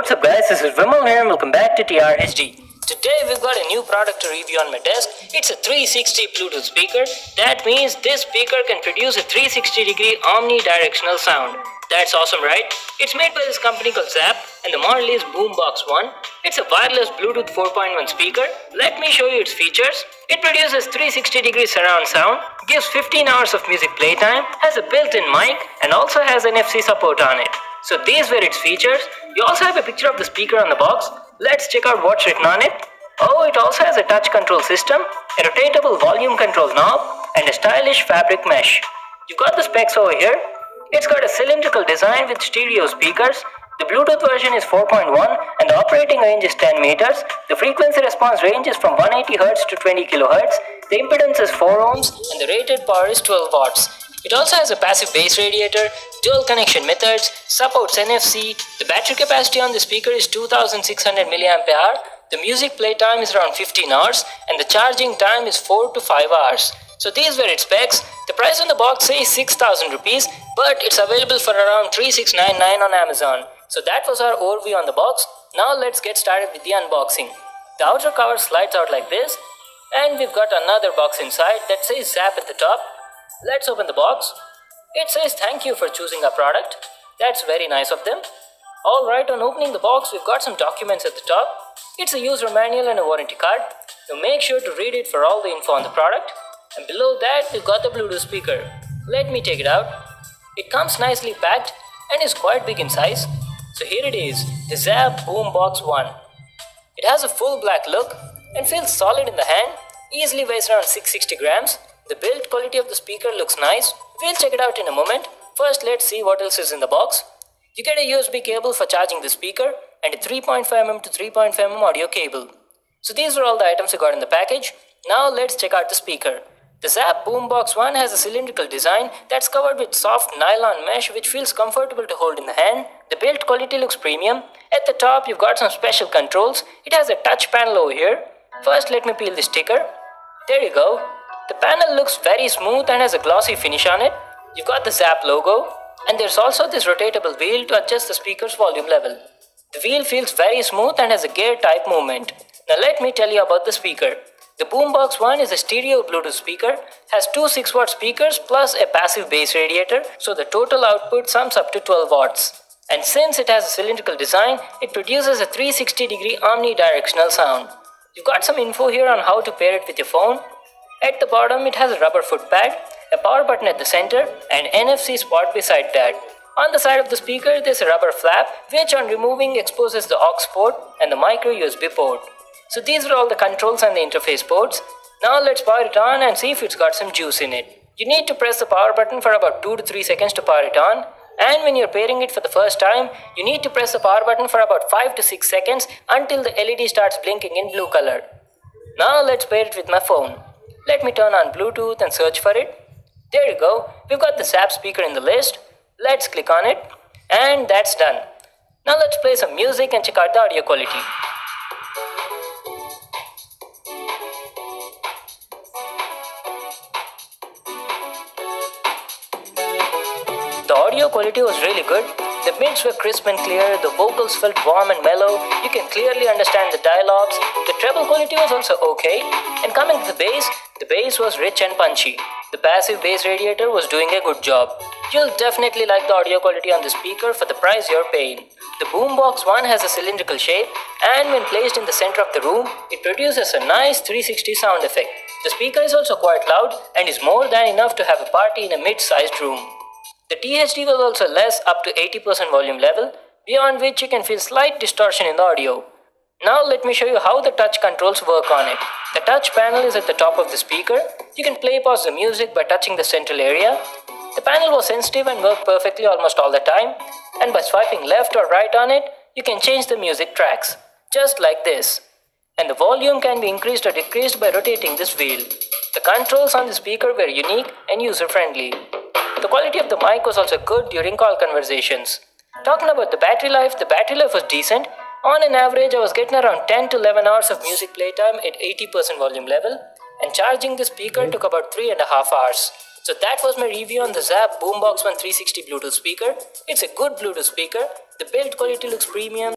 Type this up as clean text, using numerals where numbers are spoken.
What's up guys, this is Vimal here and welcome back to TRHD. Today we've got a new product to review on my desk. It's a 360 Bluetooth speaker. That means this speaker can produce a 360-degree omnidirectional sound. That's awesome, right? It's made by this company called Zaap and the model is Boombox 1. It's a wireless Bluetooth 4.1 speaker. Let me show you its features. It produces 360-degree surround sound, gives 15 hours of music playtime, has a built-in mic and also has NFC support on it. So these were its features. You also have a picture of the speaker on the box. Let's check out what's written on it. Oh, it also has a touch control system, a rotatable volume control knob, and a stylish fabric mesh. You've got the specs over here. It's got a cylindrical design with stereo speakers. The Bluetooth version is 4.1 and the operating range is 10 meters. The frequency response range is from 180 Hz to 20 kHz. The impedance is 4 ohms and the rated power is 12 watts. It also has a passive bass radiator, dual connection methods, supports NFC. The battery capacity on the speaker is 2600 mAh. The music play time is around 15 hours and the charging time is 4 to 5 hours. So these were its specs. The price on the box says 6,000 rupees, but it's available for around 3699 on Amazon. So that was our overview on the box. Now let's get started with the unboxing. The outer cover slides out like this, and we've got another box inside that says Zaap at the top. Let's open the box. It says thank you for choosing our product. That's very nice of them. Alright, on opening the box, we've got some documents at the top. It's a user manual and a warranty card. So make sure to read it for all the info on the product. And below that, we've got the Bluetooth speaker. Let me take it out. It comes nicely packed and is quite big in size. So here it is, the Zaap Boombox 1. It has a full black look and feels solid in the hand, easily weighs around 660 grams. The build quality of the speaker looks nice. We'll check it out in a moment. First, let's see what else is in the box. You get a USB cable for charging the speaker and a 3.5mm to 3.5mm audio cable. So these are all the items you got in the package. Now let's check out the speaker. The Zaap Boombox 1 has a cylindrical design that's covered with soft nylon mesh which feels comfortable to hold in the hand. The build quality looks premium. At the top, you've got some special controls. It has a touch panel over here. First, let me peel the sticker. There you go. The panel looks very smooth and has a glossy finish on it. You've got the Zaap logo, and there's also this rotatable wheel to adjust the speaker's volume level. The wheel feels very smooth and has a gear type movement. Now let me tell you about the speaker. The Boombox 1 is a stereo Bluetooth speaker, has two 6-watt speakers plus a passive bass radiator, so the total output sums up to 12 watts. And since it has a cylindrical design, it produces a 360-degree omnidirectional sound. You've got some info here on how to pair it with your phone. At the bottom, it has a rubber foot pad, a power button at the center, and NFC spot beside that. On the side of the speaker, there's a rubber flap, which on removing exposes the aux port and the micro USB port. So these are all the controls and the interface ports. Now let's power it on and see if it's got some juice in it. You need to press the power button for about 2 to 3 seconds to power it on. And when you're pairing it for the first time, you need to press the power button for about 5 to 6 seconds until the LED starts blinking in blue color. Now let's pair it with my phone. Let me turn on Bluetooth and search for it. There you go. We've got the Zaap speaker in the list. Let's click on it. And that's done. Now let's play some music and check out the audio quality. The audio quality was really good. The mids were crisp and clear, the vocals felt warm and mellow, you can clearly understand the dialogues, the treble quality was also okay, and coming to the bass was rich and punchy. The passive bass radiator was doing a good job. You'll definitely like the audio quality on the speaker for the price you're paying. The Boombox 1 has a cylindrical shape, and when placed in the center of the room, it produces a nice 360 sound effect. The speaker is also quite loud and is more than enough to have a party in a mid-sized room. The THD was also less, up to 80% volume level, beyond which you can feel slight distortion in the audio. Now let me show you how the touch controls work on it. The touch panel is at the top of the speaker. You can pause the music by touching the central area. The panel was sensitive and worked perfectly almost all the time. And by swiping left or right on it, you can change the music tracks, just like this. And the volume can be increased or decreased by rotating this wheel. The controls on the speaker were unique and user-friendly. The quality of the mic was also good during call conversations. Talking about the battery life was decent. On an average, I was getting around 10 to 11 hours of music playtime at 80% volume level, and charging the speaker took about 3.5 hours. So that was my review on the Zaap Boombox 1 360 Bluetooth speaker. It's a good Bluetooth speaker. The build quality looks premium.